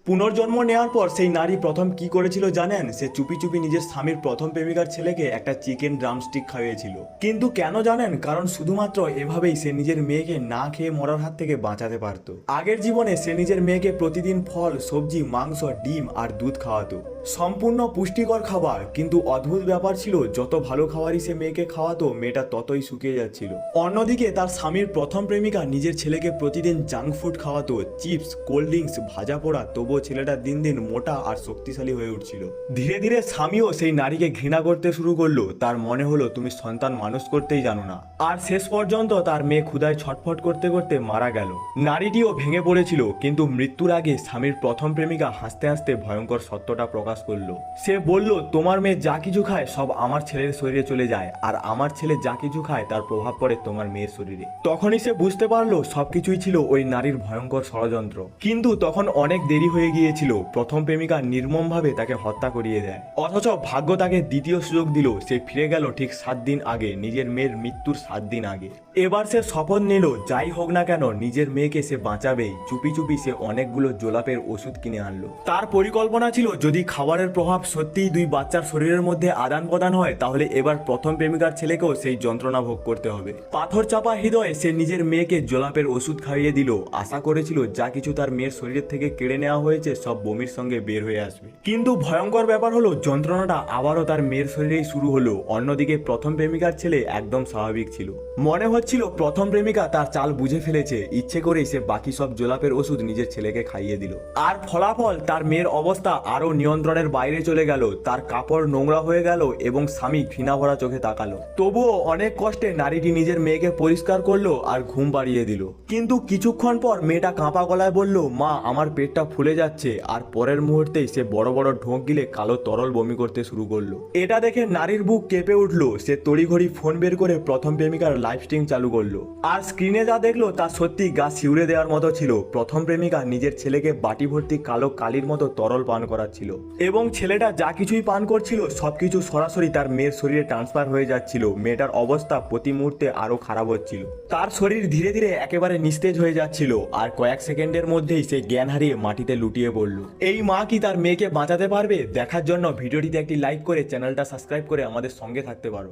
পুনর্জন্ম নেওয়ার পর সেই নারী প্রথম কি করেছিল জানেন? সে চুপি চুপি নিজের স্বামীর প্রথম প্রেমিকার ছেলেকে একটা চিকেন ড্রামস্টিক খাইয়েছিল। কিন্তু কেন জানেন? কারণ শুধুমাত্র এভাবেই সে নিজের মেয়েকে না খেয়ে মরার হাত থেকে বাঁচাতে পারত। আগের জীবনে সে নিজের মেয়েকে প্রতিদিন ফল, সবজি, মাংস, ডিম আর দুধ খাওয়াতো, সম্পূর্ণ পুষ্টিকর খাবার। কিন্তু অদ্ভুত ব্যাপার ছিল, যত ভালো খাবারই সে মেয়েকে খাওয়াতো, মেয়েটা ততই শুকিয়ে যাচ্ছিল। অন্যদিকে তার স্বামীর প্রথম প্রেমিকা নিজের ছেলেকে প্রতিদিন জাঙ্ক ফুড খাওয়াতো, চিপস, কোল্ড ড্রিঙ্কস, ভাজা পোড়া, তবুও ছেলেটা দিন দিন মোটা আর শক্তিশালী হয়ে উঠছিল। ধীরে ধীরে স্বামীও সেই নারীকে ঘৃণা করতে শুরু করলো। তার মনে হলো তুমি সন্তান মানুষ করতেই জানো না। আর শেষ পর্যন্ত তার মেয়ে ক্ষুধায় ছটফট করতে করতে মারা গেল। নারীটিও ভেঙে পড়েছিল, কিন্তু মৃত্যুর আগে স্বামীর প্রথম প্রেমিকা হাসতে হাসতে ভয়ঙ্কর সত্যটা প্রকাশ করলো। সে বলল, তোমার মেয়ে যা কিছু খায় সব আমার ছেলের শরীরে চলে যায়, আর আমার ছেলে যা কিছু খায় তার প্রভাব পড়ে তোমার মেয়ের শরীরে। তখনই সে বুঝতে পারলো সবকিছুই ছিল ওই নারীর ভয়ঙ্কর ষড়যন্ত্র। কিন্তু তখন অনেক দেরি হয়ে গিয়েছিল। প্রথম প্রেমিকা নির্মমভাবে তাকে হত্যা করিয়ে দেয়। অথচ ভাগ্য তাকে দ্বিতীয় সুযোগ দিল। সে ফিরে গেল ঠিক 7 দিন আগে, নিজের মেয়ের মৃত্যুর 7 দিন আগে। এবার সে শপথ নিল, যাই হোক না কেন নিজের মেয়েকে সে বাঁচাবেই। চুপি চুপি সে অনেকগুলো জোলাপের ওষুধ কিনে আনলো। তার পরিকল্পনা ছিল, যদি খাবারের প্রভাব সত্যিই দুই বাচ্চার শরীরের মধ্যে আদান প্রদান হয়, তাহলে এবার প্রথম প্রেমিকার ছেলেকেও সেই যন্ত্রণা ভোগ করতে হবে। পাথর চাপা হৃদয়ে সে নিজের মেয়েকে জোলাপের ওষুধ খাইয়ে দিল। আশা করেছিল যা কিছু তার মেয়ের শরীর থেকে কেড়ে নেওয়া হয়েছে সব বমির সঙ্গে বের হয়ে আসবে। কিন্তু ভয়ঙ্কর ব্যাপার হলো, যন্ত্রণাটা আবারও তার মেয়ের শরীরেই শুরু হলো। অন্যদিকে প্রথম প্রেমিকার ছেলে একদম স্বাভাবিক ছিল। মনে হচ্ছিল প্রথম প্রেমিকা তার চাল বুঝে ফেলেছে। ইচ্ছে করেই সে বাকি সব জোলাপের ওষুধ নিজের ছেলেকে খাইয়ে দিল। আর ফলাফল, তার মেয়ের অবস্থা আরো নিয়ন্ত্রণের বাইরে চলে গেল। তার কাপড় নোংরা হয়ে গেল এবং স্বামী ঘৃণা ভরা চোখে তাকালো। তবুও অনেক কষ্টে নারীটি নিজের মেয়েকে পরিষ্কার করলো আর ঘুম পাড়িয়ে দিল। কিন্তু কিছুক্ষণ পর মেয়েটা কাঁপা গলায় বলল, মা, আমার পেটটা ফুলে যাচ্ছে। আর পরের মুহূর্তেই সে বড় বড় ঢোক গিলে কালো তরল বমি করতে শুরু করলো। এটা দেখে নারীর বুক কেঁপে উঠলো। সে তড়িঘড়ি ফোন বের করে প্রথম প্রেমিকার লাইভ স্ট্রিম চালু করলো। আর স্ক্রিনে যা দেখলো তা সত্যি গা শিউরে দেওয়ার মতো ছিল। প্রথম প্রেমিকা নিজের ছেলেকে বাটি ভর্তি কালো কালির মতো তরল পান করাচ্ছিল, এবং ছেলেটা যা কিছুই পান করছিল সবকিছু সরাসরি তার মেয়ের শরীরে ট্রান্সফার হয়ে যাচ্ছিল। মেয়েটার অবস্থা প্রতি মুহূর্তে আরো খারাপ হচ্ছিল। তার শরীর ধীরে ধীরে একেবারে নিস্তেজ হয়ে যাচ্ছিল, আর কয়েক সেকেন্ডের মধ্যেই সে জ্ঞান হারিয়ে মাটিতে লুটিয়ে পড়ল। এই মা কি তার মেয়েকে বাঁচাতে পারবে? দেখার জন্য ভিডিওটিতে একটি লাইক করে চ্যানেলটা সাবস্ক্রাইব করে আমাদের সঙ্গে থাকতে পারো।